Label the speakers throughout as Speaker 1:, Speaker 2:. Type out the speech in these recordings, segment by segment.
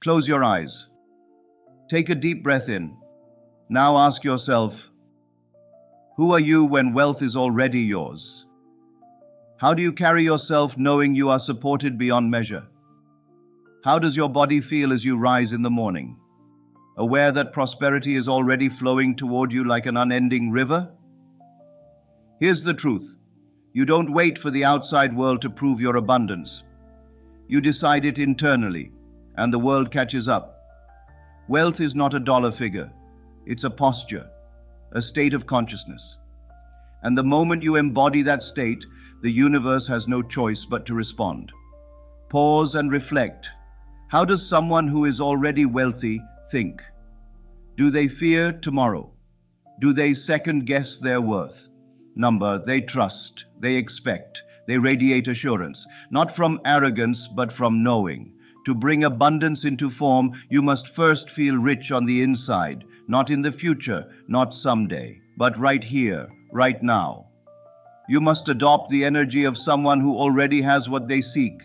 Speaker 1: Close your eyes. Take a deep breath in. Now ask yourself, who are you when wealth is already yours? How do you carry yourself knowing you are supported beyond measure? How does your body feel as you rise in the morning, aware that prosperity is already flowing toward you like an unending river? Here's the truth. You don't wait for the outside world to prove your abundance. You decide it internally, and the world catches up. Wealth is not a dollar figure. It's a posture, a state of consciousness. And the moment you embody that state, the universe has no choice but to respond. Pause and reflect. How does someone who is already wealthy think? Do they fear tomorrow? Do they second-guess their worth? Number, they trust, they expect, they radiate assurance, not from arrogance but from knowing. To bring abundance into form, you must first feel rich on the inside, not in the future, not someday, but right here, right now. You must adopt the energy of someone who already has what they seek.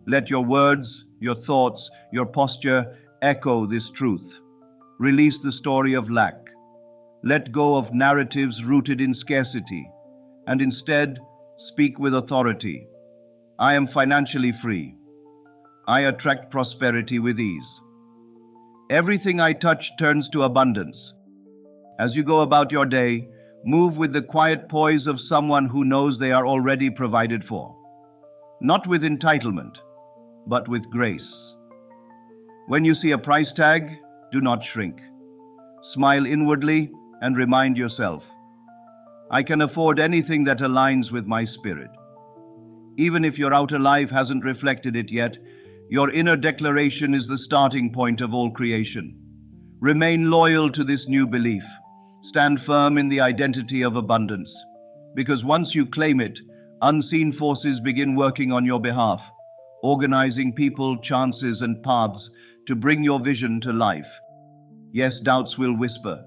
Speaker 1: Let your words, your thoughts, your posture echo this truth. Release the story of lack. Let go of narratives rooted in scarcity, and instead speak with authority. I am financially free. I attract prosperity with ease. Everything I touch turns to abundance. As you go about your day, move with the quiet poise of someone who knows they are already provided for. Not with entitlement, but with grace. When you see a price tag, do not shrink. Smile inwardly and remind yourself, I can afford anything that aligns with my spirit. Even if your outer life hasn't reflected it yet, your inner declaration is the starting point of all creation. Remain loyal to this new belief. Stand firm in the identity of abundance. Because once you claim it, unseen forces begin working on your behalf, organizing people, chances, and paths to bring your vision to life. Yes, doubts will whisper.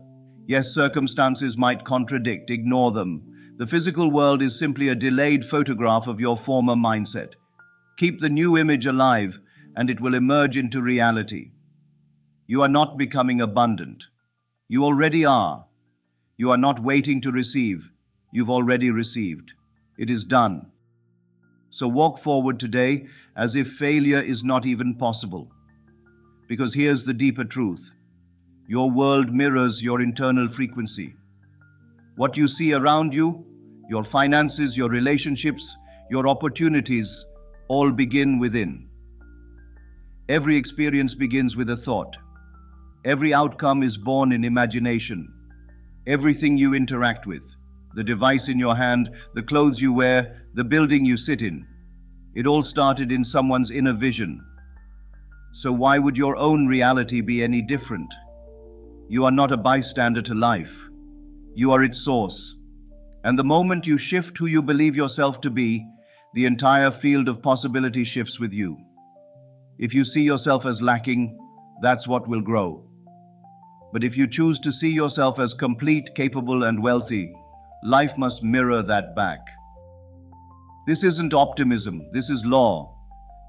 Speaker 1: Yes, circumstances might contradict. Ignore them. The physical world is simply a delayed photograph of your former mindset. Keep the new image alive, and it will emerge into reality. You are not becoming abundant. You already are. You are not waiting to receive. You've already received. It is done. So walk forward today as if failure is not even possible. Because here's the deeper truth. Your world mirrors your internal frequency. What you see around you, your finances, your relationships, your opportunities, all begin within. Every experience begins with a thought. Every outcome is born in imagination. Everything you interact with, the device in your hand, the clothes you wear, the building you sit in, it all started in someone's inner vision. So why would your own reality be any different? You are not a bystander to life. You are its source. And the moment you shift who you believe yourself to be, the entire field of possibility shifts with you. If you see yourself as lacking, that's what will grow. But if you choose to see yourself as complete, capable, and wealthy, life must mirror that back. This isn't optimism, this is law.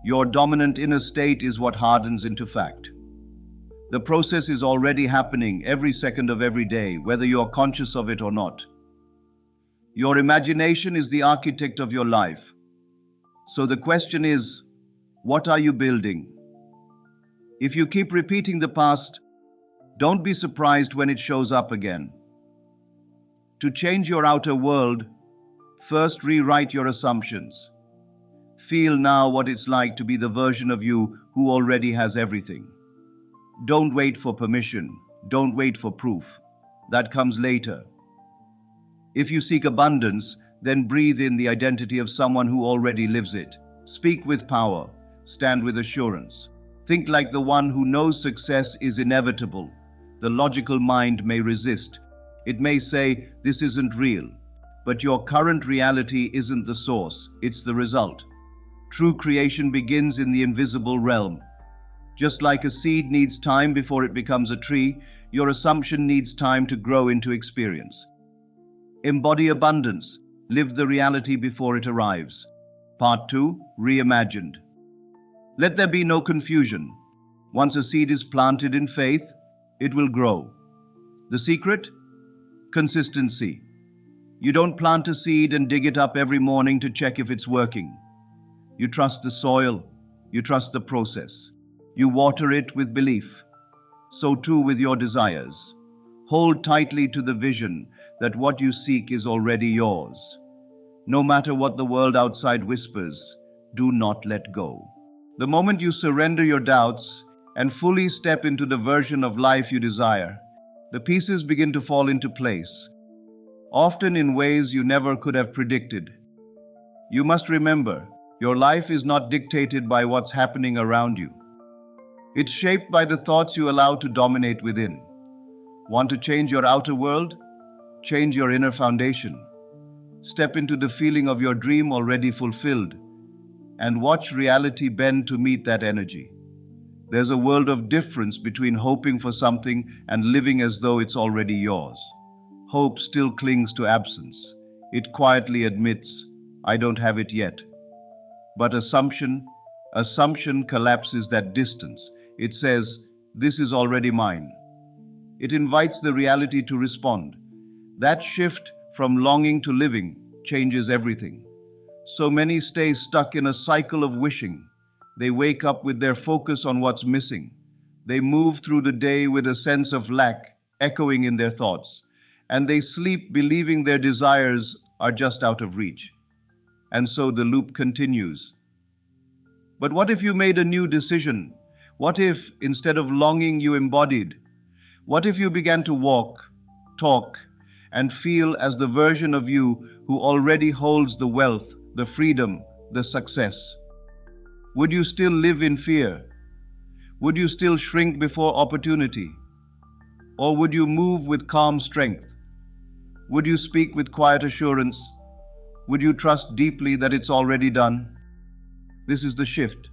Speaker 1: Your dominant inner state is what hardens into fact. The process is already happening every second of every day, whether you are conscious of it or not. Your imagination is the architect of your life. So the question is, what are you building? If you keep repeating the past, don't be surprised when it shows up again. To change your outer world, first rewrite your assumptions. Feel now what it's like to be the version of you who already has everything. Don't wait for permission. Don't wait for proof. That comes later. If you seek abundance, then breathe in the identity of someone who already lives it. Speak with power. Stand with assurance. Think like the one who knows success is inevitable. The logical mind may resist. It may say, this isn't real. But your current reality isn't the source, it's the result. True creation begins in the invisible realm. Just like a seed needs time before it becomes a tree, your assumption needs time to grow into experience. Embody abundance. Live the reality before it arrives. Part 2, Reimagined. Let there be no confusion. Once a seed is planted in faith, it will grow. The secret? Consistency. You don't plant a seed and dig it up every morning to check if it's working. You trust the soil. You trust the process. You water it with belief. So too with your desires. Hold tightly to the vision that what you seek is already yours. No matter what the world outside whispers, do not let go. The moment you surrender your doubts and fully step into the version of life you desire, the pieces begin to fall into place, often in ways you never could have predicted. You must remember, your life is not dictated by what's happening around you. It's shaped by the thoughts you allow to dominate within. Want to change your outer world? Change your inner foundation. Step into the feeling of your dream already fulfilled, and watch reality bend to meet that energy. There's a world of difference between hoping for something and living as though it's already yours. Hope still clings to absence. It quietly admits, I don't have it yet. But assumption collapses that distance. It says, this is already mine. It invites the reality to respond. That shift from longing to living changes everything. So many stay stuck in a cycle of wishing. They wake up with their focus on what's missing. They move through the day with a sense of lack echoing in their thoughts. And they sleep believing their desires are just out of reach. And so the loop continues. But what if you made a new decision? What if, instead of longing, you embodied? What if you began to walk, talk, and feel as the version of you who already holds the wealth, the freedom, the success? Would you still live in fear? Would you still shrink before opportunity? Or would you move with calm strength? Would you speak with quiet assurance? Would you trust deeply that it's already done? This is the shift.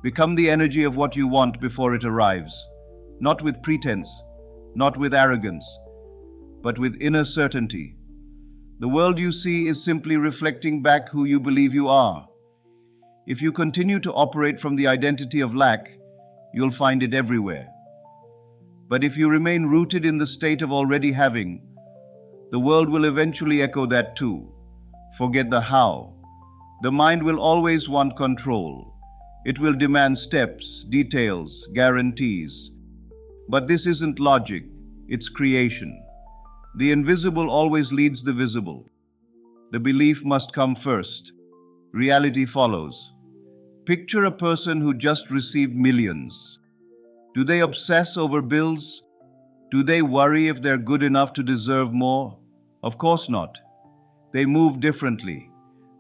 Speaker 1: Become the energy of what you want before it arrives. Not with pretense, not with arrogance, but with inner certainty. The world you see is simply reflecting back who you believe you are. If you continue to operate from the identity of lack, you'll find it everywhere. But if you remain rooted in the state of already having, the world will eventually echo that too. Forget the how. The mind will always want control. It will demand steps, details, guarantees. But this isn't logic, it's creation. The invisible always leads the visible. The belief must come first. Reality follows. Picture a person who just received millions. Do they obsess over bills? Do they worry if they're good enough to deserve more? Of course not. They move differently.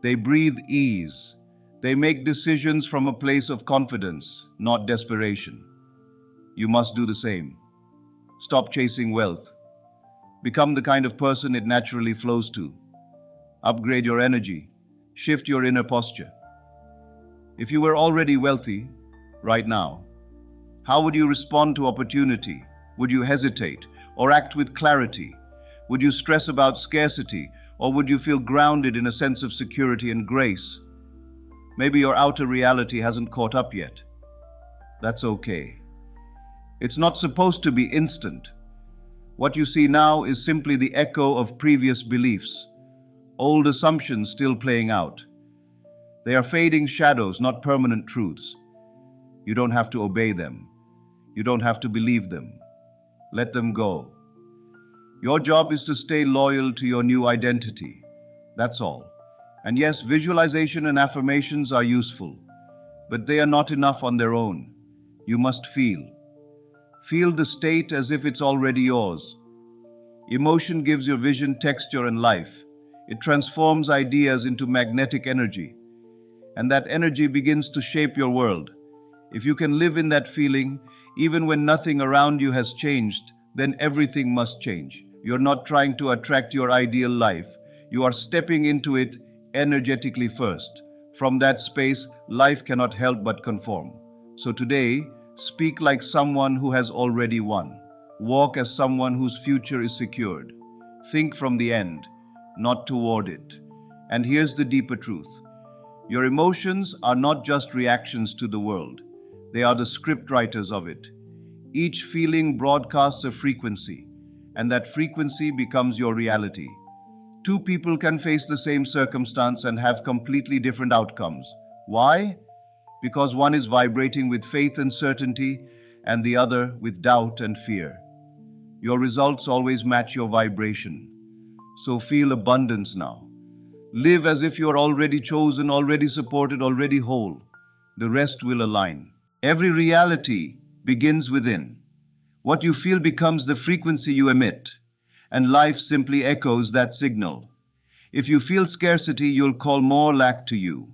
Speaker 1: They breathe ease. They make decisions from a place of confidence, not desperation. You must do the same. Stop chasing wealth. Become the kind of person it naturally flows to. Upgrade your energy. Shift your inner posture. If you were already wealthy, right now, how would you respond to opportunity? Would you hesitate or act with clarity? Would you stress about scarcity, or would you feel grounded in a sense of security and grace? Maybe your outer reality hasn't caught up yet. That's okay. It's not supposed to be instant. What you see now is simply the echo of previous beliefs, old assumptions still playing out. They are fading shadows, not permanent truths. You don't have to obey them. You don't have to believe them. Let them go. Your job is to stay loyal to your new identity. That's all. And yes, visualization and affirmations are useful, but they are not enough on their own. You must feel. Feel the state as if it's already yours. Emotion gives your vision texture and life. It transforms ideas into magnetic energy, and that energy begins to shape your world. If you can live in that feeling, even when nothing around you has changed, then everything must change. You're not trying to attract your ideal life. You are stepping into it energetically first. From that space, life cannot help but conform. So today, speak like someone who has already won. Walk as someone whose future is secured. Think from the end, not toward it. And here's the deeper truth. Your emotions are not just reactions to the world. They are the script writers of it. Each feeling broadcasts a frequency, and that frequency becomes your reality. Two people can face the same circumstance and have completely different outcomes. Why? Because one is vibrating with faith and certainty, and the other with doubt and fear. Your results always match your vibration. So feel abundance now. Live as if you are already chosen, already supported, already whole. The rest will align. Every reality begins within. What you feel becomes the frequency you emit, and life simply echoes that signal. If you feel scarcity, you'll call more lack to you.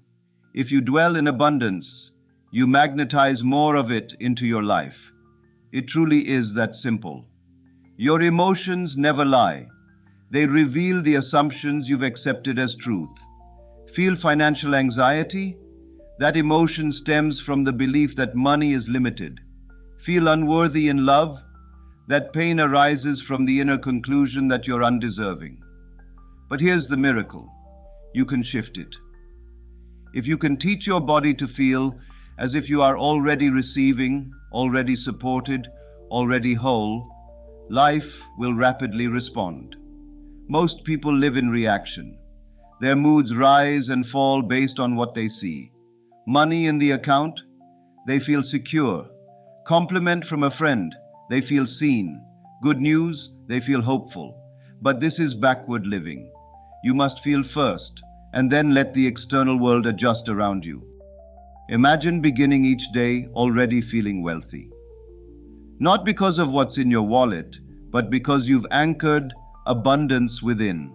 Speaker 1: If you dwell in abundance, you magnetize more of it into your life. It truly is that simple. Your emotions never lie. They reveal the assumptions you've accepted as truth. Feel financial anxiety? That emotion stems from the belief that money is limited. Feel unworthy in love? That pain arises from the inner conclusion that you're undeserving. But here's the miracle. You can shift it. If you can teach your body to feel as if you are already receiving, already supported, already whole, life will rapidly respond. Most people live in reaction. Their moods rise and fall based on what they see. Money in the account, they feel secure. Compliment from a friend, they feel seen. Good news, they feel hopeful. But this is backward living. You must feel first, and then let the external world adjust around you. Imagine beginning each day already feeling wealthy. Not because of what's in your wallet, but because you've anchored abundance within.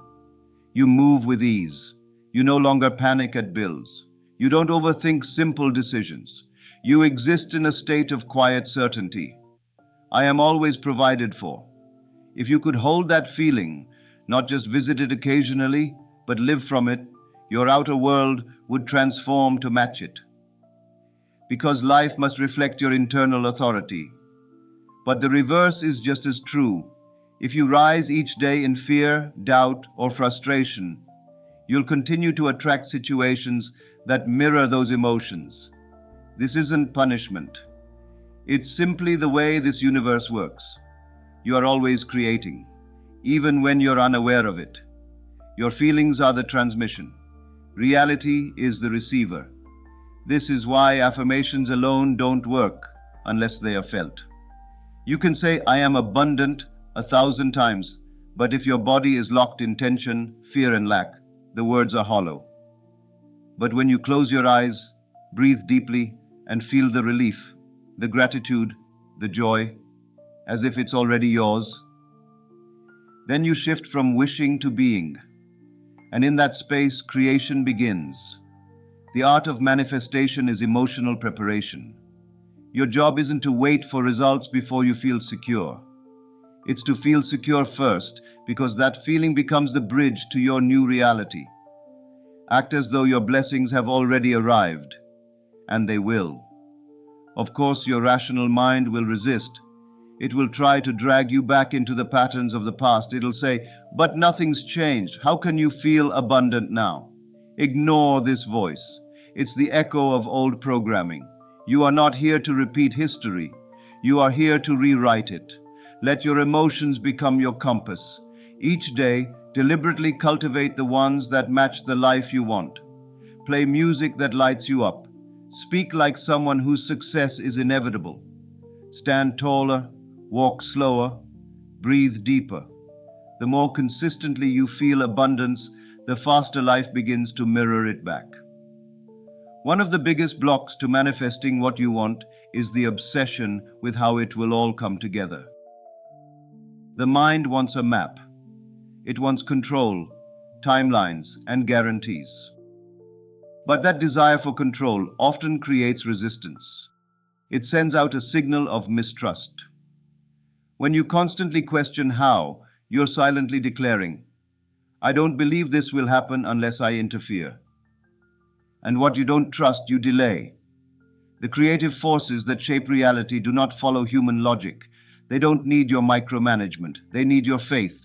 Speaker 1: You move with ease. You no longer panic at bills. You don't overthink simple decisions. You exist in a state of quiet certainty. I am always provided for. If you could hold that feeling, not just visit it occasionally, but live from it, your outer world would transform to match it. Because life must reflect your internal authority. But the reverse is just as true. If you rise each day in fear, doubt, or frustration, you'll continue to attract situations that mirror those emotions. This isn't punishment. It's simply the way this universe works. You are always creating, even when you're unaware of it. Your feelings are the transmission. Reality is the receiver. This is why affirmations alone don't work unless they are felt. You can say, "I am abundant," 1,000 times, but if your body is locked in tension, fear, and lack, the words are hollow. But when you close your eyes, breathe deeply, and feel the relief, the gratitude, the joy, as if it's already yours, then you shift from wishing to being. And in that space, creation begins. The art of manifestation is emotional preparation. Your job isn't to wait for results before you feel secure. It's to feel secure first, because that feeling becomes the bridge to your new reality. Act as though your blessings have already arrived, and they will. Of course, your rational mind will resist. It will try to drag you back into the patterns of the past. It'll say, "But nothing's changed. How can you feel abundant now?" Ignore this voice. It's the echo of old programming. You are not here to repeat history. You are here to rewrite it. Let your emotions become your compass. Each day, deliberately cultivate the ones that match the life you want. Play music that lights you up. Speak like someone whose success is inevitable. Stand taller, walk slower, breathe deeper. The more consistently you feel abundance, the faster life begins to mirror it back. One of the biggest blocks to manifesting what you want is the obsession with how it will all come together. The mind wants a map. It wants control, timelines, and guarantees. But that desire for control often creates resistance. It sends out a signal of mistrust. When you constantly question how, you're silently declaring, "I don't believe this will happen unless I interfere." And what you don't trust, you delay. The creative forces that shape reality do not follow human logic. They don't need your micromanagement. They need your faith.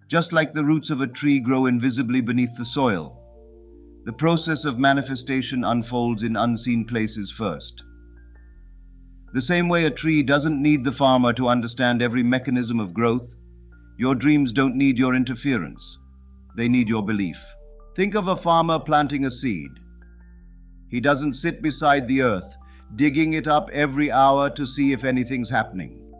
Speaker 1: Just like the roots of a tree grow invisibly beneath the soil, the process of manifestation unfolds in unseen places first. The same way a tree doesn't need the farmer to understand every mechanism of growth, your dreams don't need your interference. They need your belief. Think of a farmer planting a seed. He doesn't sit beside the earth, digging it up every hour to see if anything's happening.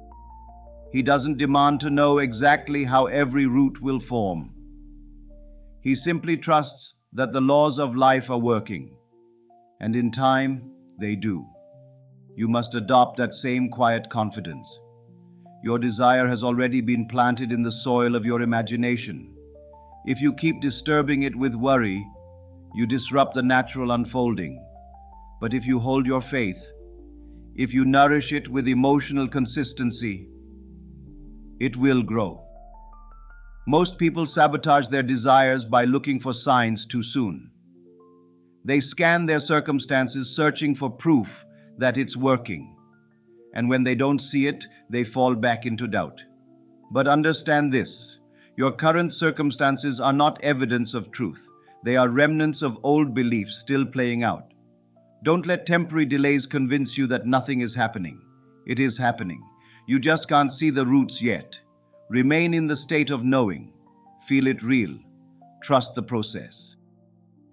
Speaker 1: He doesn't demand to know exactly how every root will form. He simply trusts that the laws of life are working, and in time, they do. You must adopt that same quiet confidence. Your desire has already been planted in the soil of your imagination. If you keep disturbing it with worry, you disrupt the natural unfolding. But if you hold your faith, if you nourish it with emotional consistency, it will grow. Most people sabotage their desires by looking for signs too soon. They scan their circumstances searching for proof that it's working. And when they don't see it, they fall back into doubt. But understand this, your current circumstances are not evidence of truth. They are remnants of old beliefs still playing out. Don't let temporary delays convince you that nothing is happening. It is happening. You just can't see the roots yet. Remain in the state of knowing. Feel it real. Trust the process.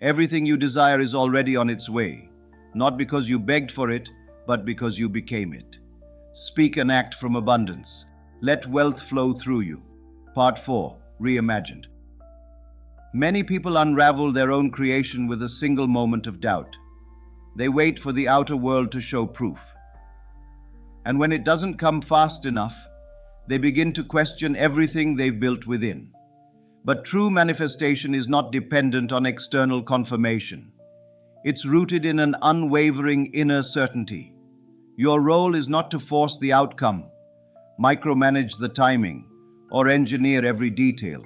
Speaker 1: Everything you desire is already on its way, not because you begged for it, but because you became it. Speak and act from abundance. Let wealth flow through you. Part 4. Reimagined. Many people unravel their own creation with a single moment of doubt. They wait for the outer world to show proof. And when it doesn't come fast enough, they begin to question everything they've built within. But true manifestation is not dependent on external confirmation. It's rooted in an unwavering inner certainty. Your role is not to force the outcome, micromanage the timing, or engineer every detail.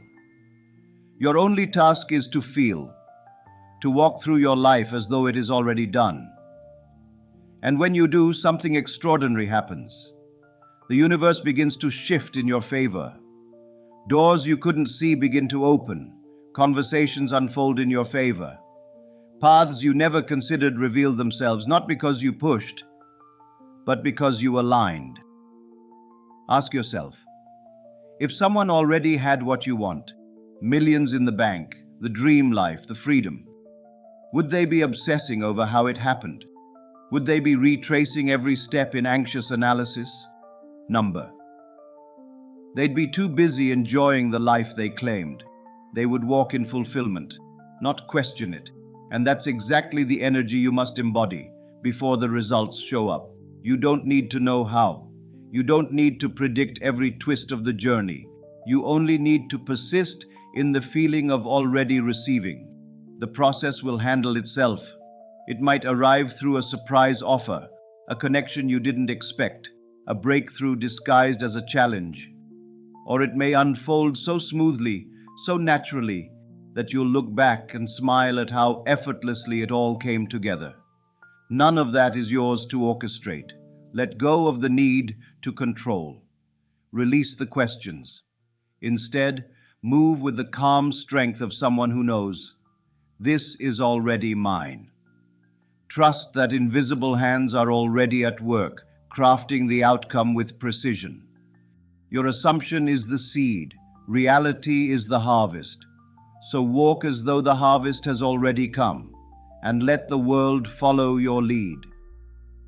Speaker 1: Your only task is to feel, to walk through your life as though it is already done. And when you do, something extraordinary happens. The universe begins to shift in your favor. Doors you couldn't see begin to open. Conversations unfold in your favor. Paths you never considered reveal themselves, not because you pushed, but because you aligned. Ask yourself, if someone already had what you want, millions in the bank, the dream life, the freedom, would they be obsessing over how it happened? Would they be retracing every step in anxious analysis? Number. They'd be too busy enjoying the life they claimed. They would walk in fulfillment, not question it. And that's exactly the energy you must embody before the results show up. You don't need to know how. You don't need to predict every twist of the journey. You only need to persist in the feeling of already receiving. The process will handle itself. It might arrive through a surprise offer, a connection you didn't expect, a breakthrough disguised as a challenge. Or it may unfold so smoothly, so naturally, that you'll look back and smile at how effortlessly it all came together. None of that is yours to orchestrate. Let go of the need to control. Release the questions. Instead, move with the calm strength of someone who knows, this is already mine. Trust that invisible hands are already at work, crafting the outcome with precision. Your assumption is the seed, reality is the harvest. So walk as though the harvest has already come, and let the world follow your lead.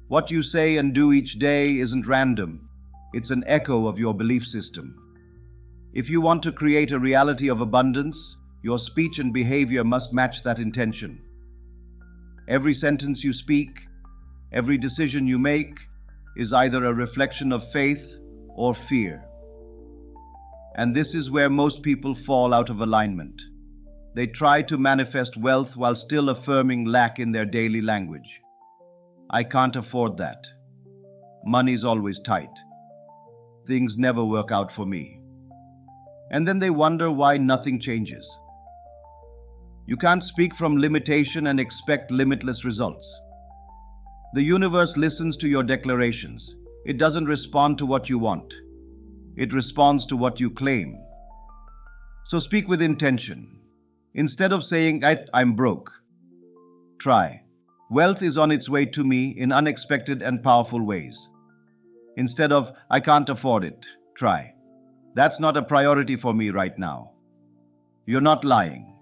Speaker 1: What you say and do each day isn't random, it's an echo of your belief system. If you want to create a reality of abundance, your speech and behavior must match that intention. Every sentence you speak, every decision you make, is either a reflection of faith or fear. And this is where most people fall out of alignment. They try to manifest wealth while still affirming lack in their daily language. I can't afford that. Money's always tight. Things never work out for me. And then they wonder why nothing changes. You can't speak from limitation and expect limitless results. The universe listens to your declarations. It doesn't respond to what you want. It responds to what you claim. So speak with intention. Instead of saying, I'm broke, try, wealth is on its way to me in unexpected and powerful ways. Instead of, I can't afford it, try, that's not a priority for me right now. You're not lying.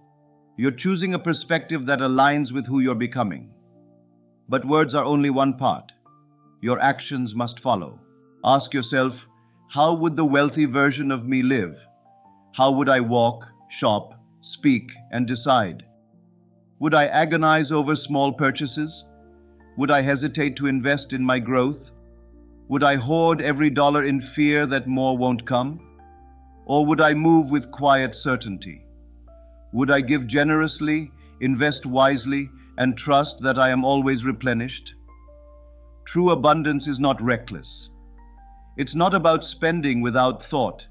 Speaker 1: You're choosing a perspective that aligns with who you're becoming. But words are only one part. Your actions must follow. Ask yourself, how would the wealthy version of me live? How would I walk, shop, speak, and decide? Would I agonize over small purchases? Would I hesitate to invest in my growth? Would I hoard every dollar in fear that more won't come? Or would I move with quiet certainty? Would I give generously, invest wisely, and trust that I am always replenished? True abundance is not reckless. It's not about spending without thought.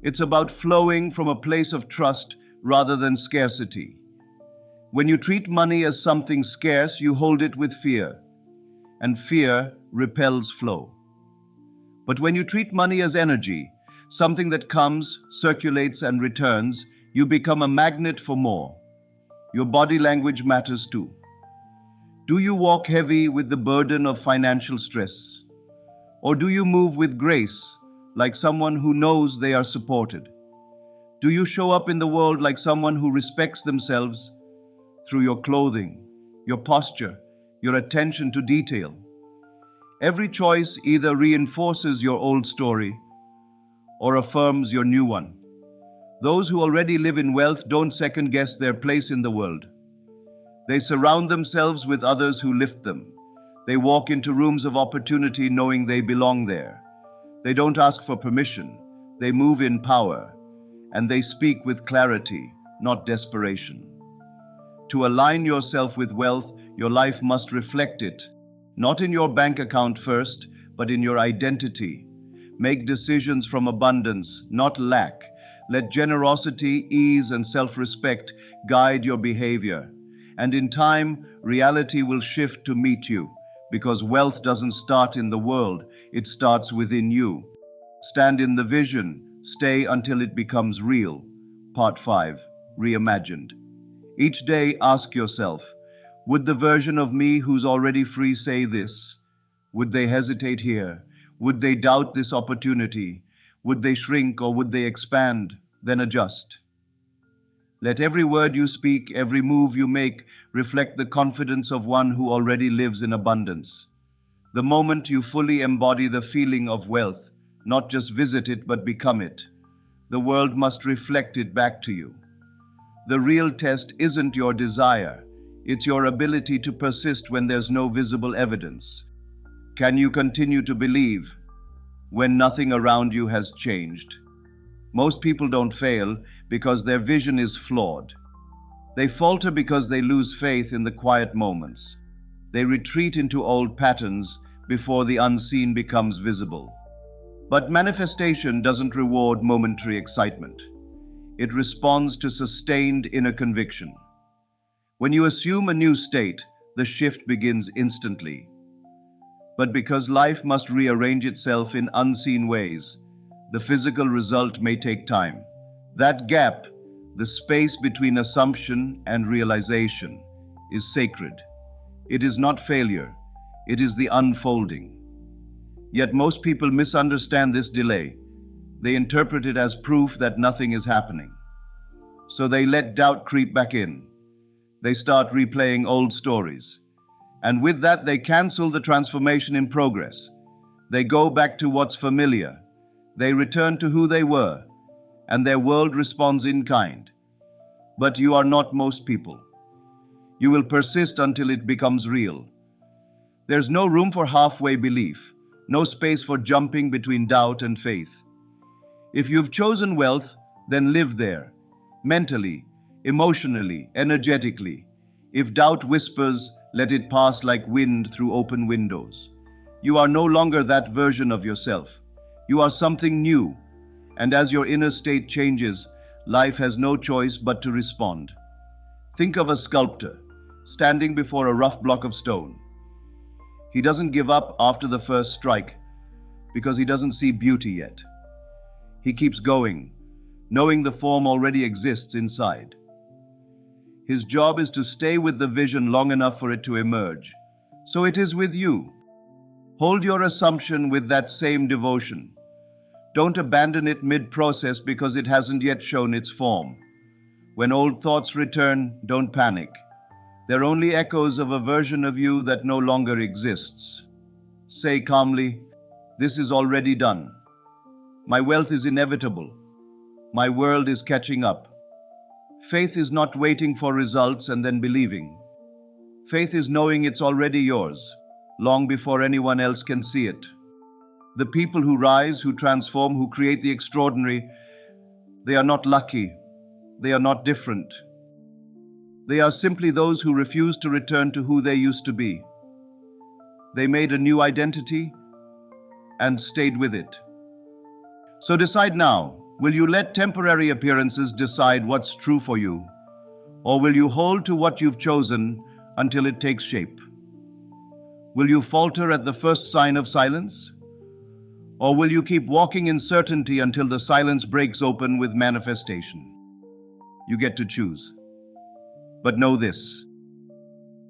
Speaker 1: It's about flowing from a place of trust rather than scarcity. When you treat money as something scarce, you hold it with fear, and fear repels flow. But when you treat money as energy, something that comes, circulates, and returns, you become a magnet for more. Your body language matters too. Do you walk heavy with the burden of financial stress? Or do you move with grace, like someone who knows they are supported? Do you show up in the world like someone who respects themselves through your clothing, your posture, your attention to detail? Every choice either reinforces your old story or affirms your new one. Those who already live in wealth don't second-guess their place in the world. They surround themselves with others who lift them. They walk into rooms of opportunity knowing they belong there. They don't ask for permission. They move in power. And they speak with clarity, not desperation. To align yourself with wealth, your life must reflect it. Not in your bank account first, but in your identity. Make decisions from abundance, not lack. Let generosity, ease, and self-respect guide your behavior. And in time, reality will shift to meet you, because wealth doesn't start in the world, it starts within you. Stand in the vision, stay until it becomes real. Part 5, Reimagined. Each day ask yourself, would the version of me who's already free say this? Would they hesitate here? Would they doubt this opportunity? Would they shrink or would they expand? Then adjust. Let every word you speak, every move you make, reflect the confidence of one who already lives in abundance. The moment you fully embody the feeling of wealth, not just visit it but become it, the world must reflect it back to you. The real test isn't your desire, it's your ability to persist when there's no visible evidence. Can you continue to believe when nothing around you has changed? Most people don't fail because their vision is flawed. They falter because they lose faith in the quiet moments. They retreat into old patterns before the unseen becomes visible. But manifestation doesn't reward momentary excitement. It responds to sustained inner conviction. When you assume a new state, the shift begins instantly. But because life must rearrange itself in unseen ways, the physical result may take time. That gap, the space between assumption and realization, is sacred. It is not failure, it is the unfolding. Yet most people misunderstand this delay. They interpret it as proof that nothing is happening. So they let doubt creep back in. They start replaying old stories. And with that, they cancel the transformation in progress. They go back to what's familiar. They return to who they were, and their world responds in kind. But you are not most people. You will persist until it becomes real. There's no room for halfway belief, no space for jumping between doubt and faith. If you've chosen wealth, then live there, mentally, emotionally, energetically. If doubt whispers, let it pass like wind through open windows. You are no longer that version of yourself. You are something new, and as your inner state changes, life has no choice but to respond. Think of a sculptor standing before a rough block of stone. He doesn't give up after the first strike because he doesn't see beauty yet. He keeps going, knowing the form already exists inside. His job is to stay with the vision long enough for it to emerge. So it is with you. Hold your assumption with that same devotion. Don't abandon it mid-process because it hasn't yet shown its form. When old thoughts return, don't panic. They're only echoes of a version of you that no longer exists. Say calmly, "This is already done. My wealth is inevitable. My world is catching up." Faith is not waiting for results and then believing. Faith is knowing it's already yours, long before anyone else can see it. The people who rise, who transform, who create the extraordinary, they are not lucky. They are not different. They are simply those who refuse to return to who they used to be. They made a new identity and stayed with it. So decide now, will you let temporary appearances decide what's true for you? Or will you hold to what you've chosen until it takes shape? Will you falter at the first sign of silence? Or will you keep walking in certainty until the silence breaks open with manifestation? You get to choose. But know this: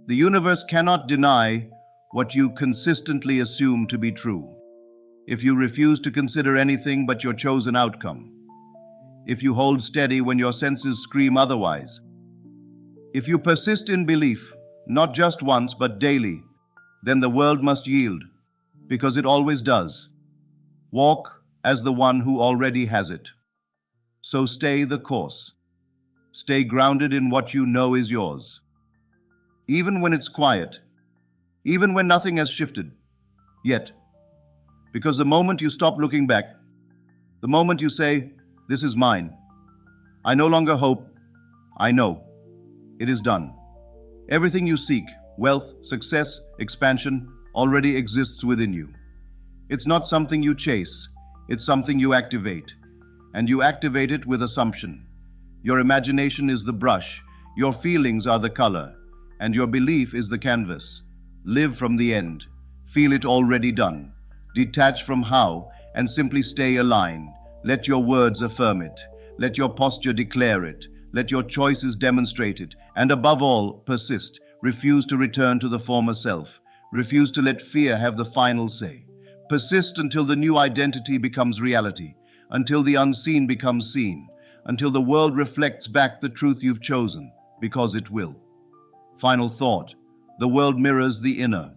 Speaker 1: the universe cannot deny what you consistently assume to be true. If you refuse to consider anything but your chosen outcome, if you hold steady when your senses scream otherwise, if you persist in belief, not just once but daily, then the world must yield, because it always does. Walk as the one who already has it. So stay the course. Stay grounded in what you know is yours. Even when it's quiet, even when nothing has shifted yet. Because the moment you stop looking back, the moment you say, "This is mine," I no longer hope, I know. It is done. Everything you seek, wealth, success, expansion, already exists within you. It's not something you chase, it's something you activate. And you activate it with assumption. Your imagination is the brush, your feelings are the color, and your belief is the canvas. Live from the end. Feel it already done. Detach from how and simply stay aligned. Let your words affirm it. Let your posture declare it. Let your choices demonstrate it. And above all, persist. Refuse to return to the former self. Refuse to let fear have the final say. Persist until the new identity becomes reality, until the unseen becomes seen, until the world reflects back the truth you've chosen, because it will. Final thought: the world mirrors the inner.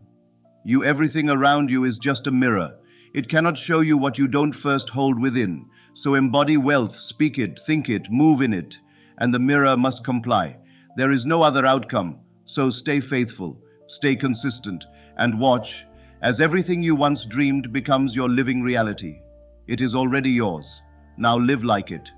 Speaker 1: Everything around you is just a mirror. It cannot show you what you don't first hold within. So embody wealth, speak it, think it, move in it, and the mirror must comply. There is no other outcome, so stay faithful, stay consistent, and watch as everything you once dreamed becomes your living reality. It is already yours. Now live like it.